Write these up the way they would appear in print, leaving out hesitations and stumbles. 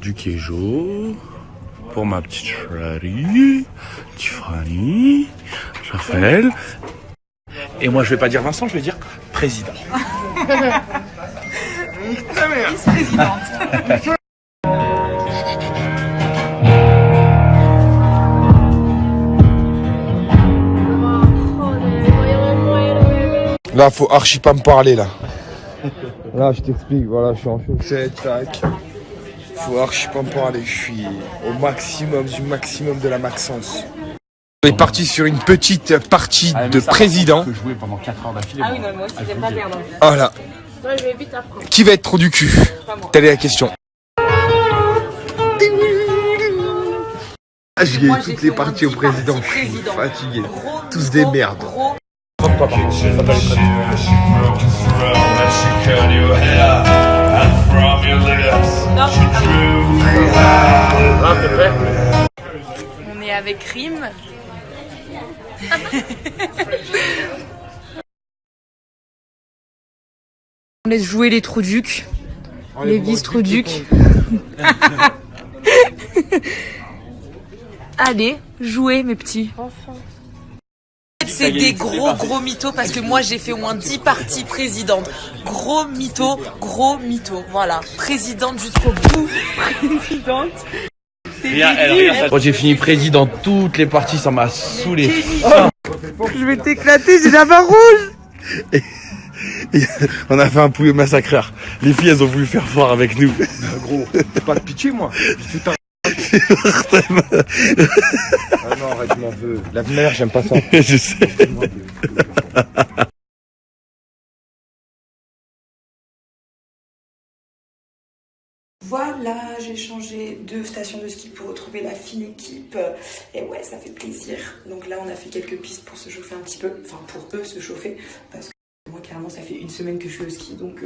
du Kejo pour ma petite chérie, Tiffany, Raphaël. Et moi je vais pas dire Vincent, je vais dire président. Vice-présidente. Là, faut archi pas me parler, là. Là, je t'explique, voilà, je suis en chaussette, tac. Faut archi pas me parler, je suis au maximum du maximum de la maxence. On est parti sur une petite partie de président. Que jouer pendant 4 heures d'affilée. Ah oui, non, moi aussi, j'aime pas perdre. Voilà. Moi, je vais vite apprendre. Qui va être trop du cul? Telle est la question. Ah, j'ai Moi, toutes j'ai les fait parties au mon président, petit je suis président. fatigué. Gros Tous des merdes. gros. On est avec Rim. On laisse jouer les trous-ducs. Les vice-trous-ducs. Allez, jouez mes petits. C'est des gros mythos parce que moi j'ai fait au moins 10 parties présidente. Gros mythos. Voilà. Présidente jusqu'au bout. Présidente. Quand j'ai fini président, toutes les parties, ça m'a saoulé. Je vais t'éclater, j'ai la main rouge. Et on a fait un poulet massacreur. Les filles, elles ont voulu faire fort avec nous. Gros, pas de pitié, moi. Putain. Ah non, arrête, je m'en veux. La mère, j'aime pas ça. Je sais. Voilà, j'ai changé de station de ski pour retrouver la fine équipe. Et ouais, ça fait plaisir. Donc là, on a fait quelques pistes pour se chauffer un petit peu. Enfin, pour eux se chauffer. Parce que moi, clairement, ça fait une semaine que je suis au ski. Donc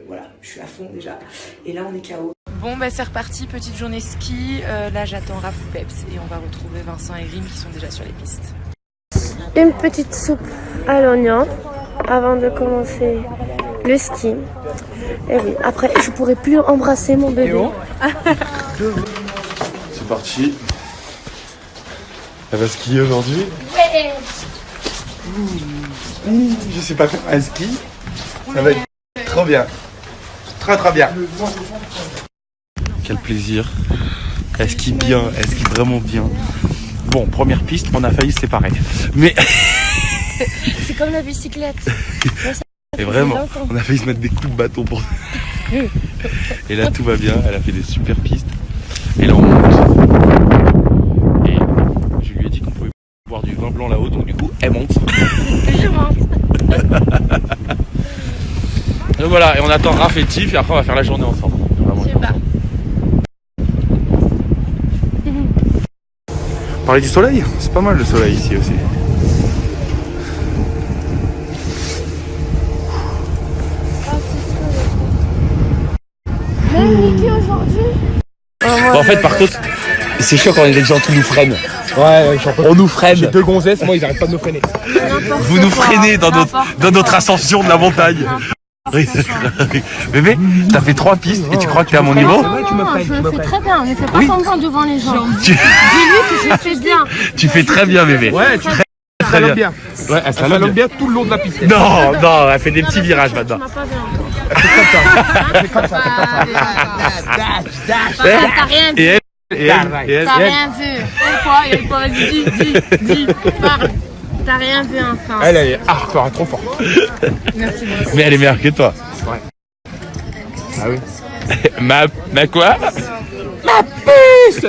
voilà, je suis à fond déjà. Et là, on est KO. Bon bah c'est reparti, petite journée ski. Là j'attends Raph ou Peps et on va retrouver Vincent et Rim qui sont déjà sur les pistes. Une petite soupe à l'oignon avant de commencer le ski. Et oui, après je pourrai plus embrasser mon bébé. C'est parti. Elle va skier aujourd'hui. Je sais pas faire un ski. Ça va être trop bien. Très bien. Quel plaisir. Elle skie bien, elle skie vraiment bien. Bon, première piste, on a failli se séparer. Mais. C'est comme la bicyclette. Et vraiment, on a failli se mettre des coups de bâton pour. Et là, tout va bien, elle a fait des super pistes. Et là, on monte. Et je lui ai dit qu'on pouvait boire du vin blanc là-haut, donc du coup, elle monte. Je monte. Donc voilà, et on attend Raph et Tiff, et après, on va faire la journée ensemble. Je sais pas. Parler du soleil, c'est pas mal le soleil ici aussi. Même Niki aujourd'hui. Bon, en fait, par contre, c'est chiant quand il y a des gens qui nous freinent. Ouais, On nous freine. j'ai deux gonzesses, moi ils arrêtent pas de me freiner. Vous nous freinez dans notre ascension de la montagne. Bébé, t'as fait 3 pistes et tu crois que t'es à mon niveau? Je le fais très bien, ne fais pas Oui. semblant devant les gens. Tu, Dis-lui que je fais bien. tu fais très bien, bébé. Ouais, tu Très bien. bien. Ouais, elle slalome bien tout le long de la piste. Non, elle fait des petits virages maintenant. Tu m'as pas bien encore. C'est comme ça. T'as rien Et vu. elle, T'as rien vu. Pourquoi? Vas-y, dis, parle. T'as rien vu encore. Elle est hardcore, elle est trop forte. Merci beaucoup. mais elle est meilleure que toi. Ah oui. Ma quoi? Ma puce.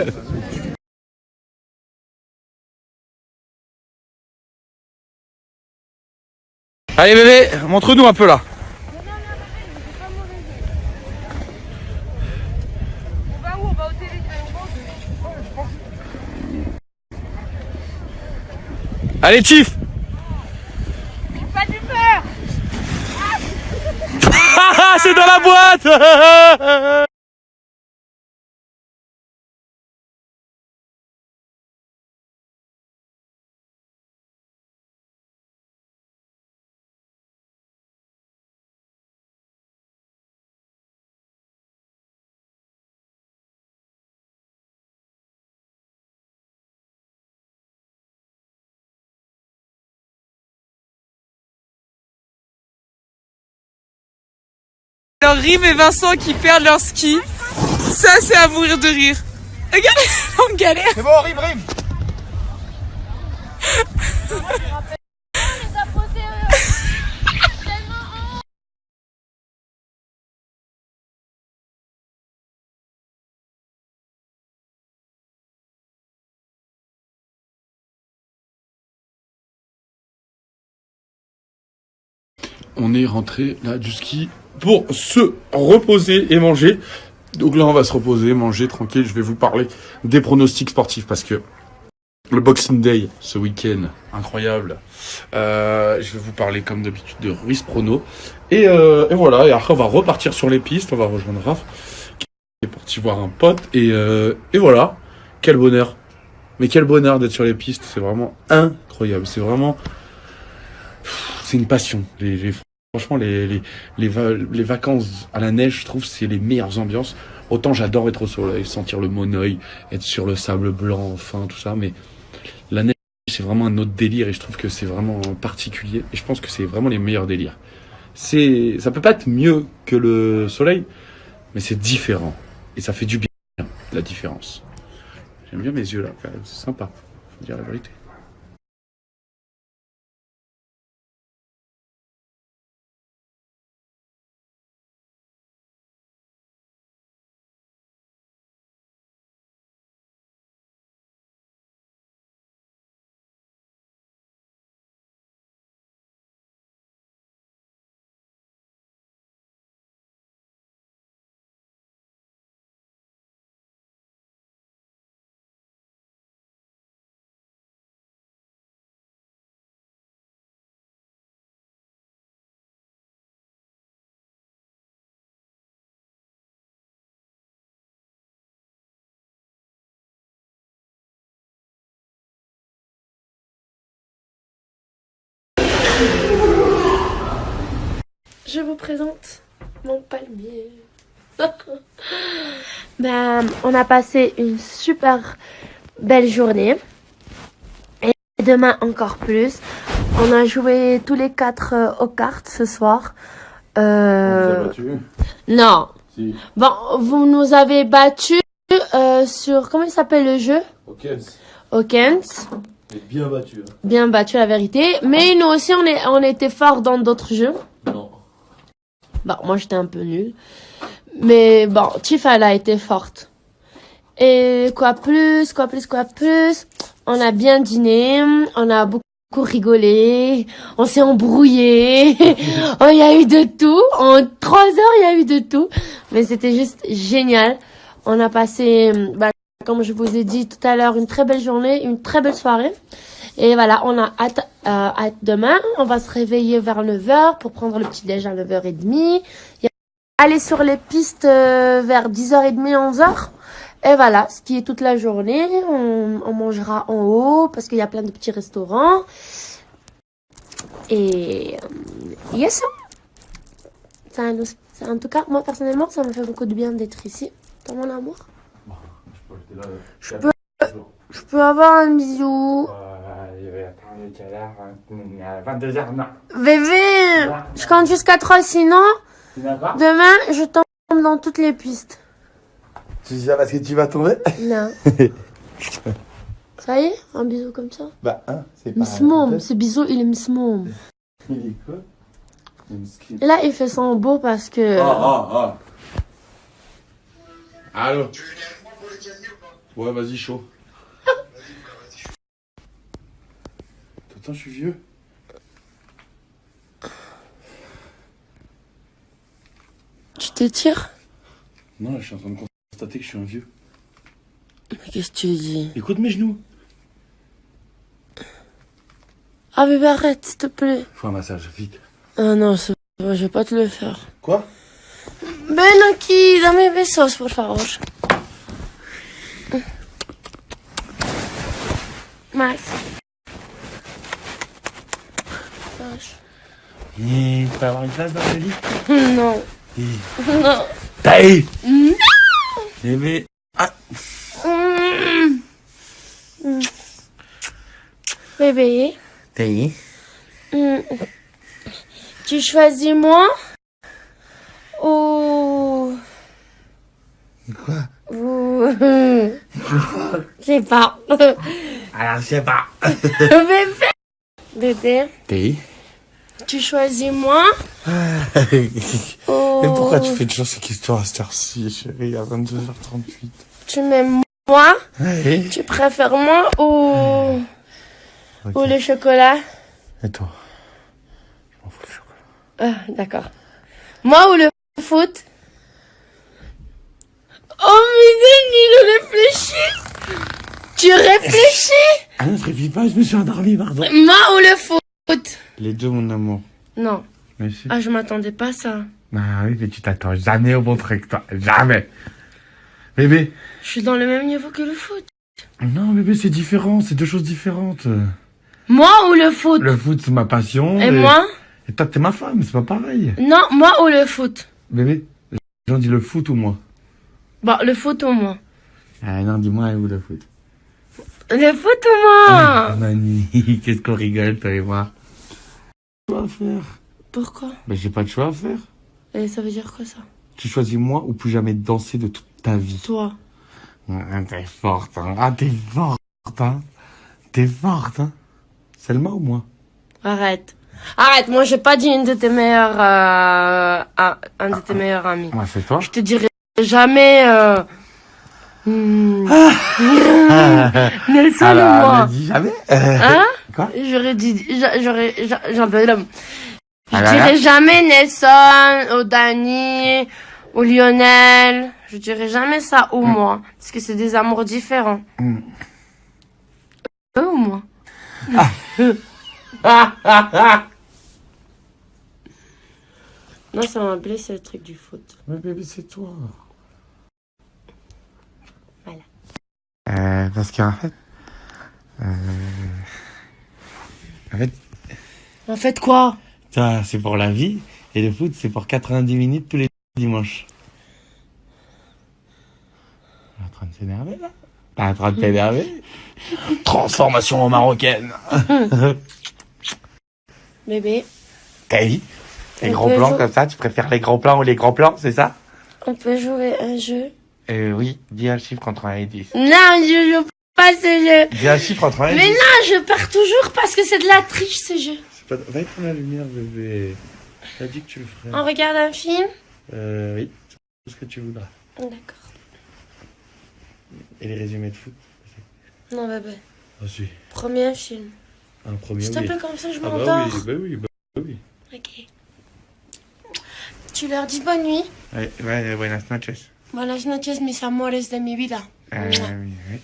Allez bébé, montre-nous un peu là. Allez Tiff. Pas d'humeur. C'est dans la boîte. Alors Rim et Vincent qui perdent leur ski. Ça, c'est à mourir de rire. Regardez, on galère. C'est bon, Rim. On est rentré là du ski pour se reposer et manger. Donc là, on va se reposer, manger tranquille. Je vais vous parler des pronostics sportifs parce que le Boxing Day, ce week-end, incroyable. Je vais vous parler comme d'habitude de Ruiz Prono. Et voilà, et après on va repartir sur les pistes. On va rejoindre Raph qui est parti voir un pote. Et voilà, quel bonheur. Mais quel bonheur d'être sur les pistes. C'est vraiment incroyable. C'est vraiment... C'est une passion. Franchement, les vacances à la neige, je trouve, c'est les meilleures ambiances. Autant j'adore être au soleil, sentir le monoeil, être sur le sable blanc, enfin, tout ça. Mais la neige, c'est vraiment un autre délire et je trouve que c'est vraiment particulier. Et je pense que c'est vraiment les meilleurs délires. Ça peut pas être mieux que le soleil, mais c'est différent. Et ça fait du bien, la différence. J'aime bien mes yeux là, quand même. C'est sympa. Faut dire la vérité. Je vous présente mon palmier. On a passé une super belle journée. Et demain encore plus. On a joué tous les 4 aux cartes ce soir. On vous a battu. Non. Si. Bon, vous nous avez battus sur... Comment il s'appelle le jeu? Hawkins. Bien battu. Bien battu la vérité. Mais nous aussi on était forts dans d'autres jeux. Non. Bon, moi j'étais un peu nulle. Mais bon, Tifa elle a été forte. Et quoi plus. On a bien dîné. On a beaucoup rigolé. On s'est embrouillé. Oh, il y a eu de tout. En 3 heures, il y a eu de tout. Mais c'était juste génial. On a passé, comme je vous ai dit tout à l'heure, une très belle journée, une très belle soirée. Et voilà, on a hâte demain. On va se réveiller vers 9h pour prendre le petit déj à 9h30. Aller sur les pistes vers 10h30, 11h. Et voilà, skier toute la journée. On mangera en haut parce qu'il y a plein de petits restaurants. Et yes. En tout cas, moi personnellement, ça me fait beaucoup de bien d'être ici. Dans mon amour. Je peux avoir un bisou. Il y a 22h, non. Bébé, je compte jusqu'à 3, sinon, demain, je tombe dans toutes les pistes. Tu dis ça parce que tu vas tomber? Non. Ça y est, un bisou comme ça. C'est pas... Miss Mom, ce bisou, il est Miss Mom. Il est quoi? Et là, il fait son beau parce que... Allô? Ouais, vas-y, chaud. Attends, je suis vieux. Tu t'étires? Non, je suis en train de constater que je suis un vieux. Mais qu'est-ce que tu dis? Écoute mes genoux. Ah bébé, arrête, s'il te plaît. Faut un massage, vite. Ah non, c'est bon, je vais pas te le faire. Quoi? Ven aquí, dame besos, por favor. Más. Tu peux avoir une place dans le lit? Non. Non. Taï! Non! Bébé. Bébé. Taï. Tu choisis moi ou sais pas. Alors, je sais pas. Bébé, Oui. tu choisis moi Mais ou pourquoi tu fais toujours ces questions à cette heure-ci, chérie, à 22h38? tu m'aimes moi? Oui. Tu préfères moi ou le chocolat? Et toi? Je m'en fous du chocolat. Ah, d'accord. Moi ou le foot? Oh, mais il réfléchit. Tu réfléchis? Ah non, je réfléchis pas, je me suis endormi, pardon. Moi ou le foot? Les deux, mon amour. Non. Mais si. Ah, je m'attendais pas à ça. Ah oui, mais tu t'attends jamais au bon truc, toi. Jamais. Bébé. Je suis dans le même niveau que le foot. Non, bébé, c'est différent. C'est deux choses différentes. Moi ou le foot? Le foot, c'est ma passion. Et moi? Et toi, t'es ma femme, c'est pas pareil. Non, moi ou le foot? Bébé, les gens disent le foot ou moi? Bon, le foot ou moi? Ah non, dis-moi où le foot. Le foot ou moi? Ah, Mani, qu'est-ce qu'on rigole, toi et moi. Quoi à faire? Pourquoi? Ben, j'ai pas de choix à faire. Et ça veut dire quoi ça? Tu choisis moi ou plus jamais danser de toute ta vie. Toi. Ah, t'es forte, hein. Ah, t'es forte, hein. T'es forte, hein. C'est le moi ou moi? Arrête. Arrête, moi j'ai pas dit une de tes meilleures... un de tes meilleurs amis. Moi, c'est toi. Je te dirai jamais... Nelson ou Alors, moi? ne dis jamais. Hein? Quoi? J'aurais dit... J'en veux l'homme. Je Ah là dirais là. jamais Nelson, ou Dani, ou Lionel. Je dirais jamais ça ou moi. Parce que c'est des amours différents. Eux ou moi? Non, ça m'a blessé le truc du foot. Mais bébé, c'est toi. Voilà. Parce qu'en fait... En fait, En fait quoi? ça, c'est pour la vie. Et le foot, c'est pour 90 minutes tous les dimanches. T'es en train de s'énerver, là? T'es en train de t'énerver? Transformation en marocaine. Bébé, T'as vu? Les On grands peut plans jouer- comme ça, tu préfères les grands plans ou les grands plans, c'est ça? on peut jouer un jeu? Oui, dis un chiffre entre 1 et 10. Non, je joue pas ce jeu. Dis un chiffre entre 1 et 10. Mais non, je perds toujours parce que c'est de la triche ce jeu. Va éteindre la lumière, bébé. T'as dit que tu le ferais. On regarde un film? Oui, tout ce que tu voudras. D'accord. Et les résumés de foot? Non, bébé. Ah si, Premier film. un premier, S'il te oui. plaît, comme ça, je Ah m'endors. bah oui, bah oui. Ok. Tu leur dis bonne nuit. Ouais, buenas noches. Buenas noches, mis amores de mi vida. Oui, oui.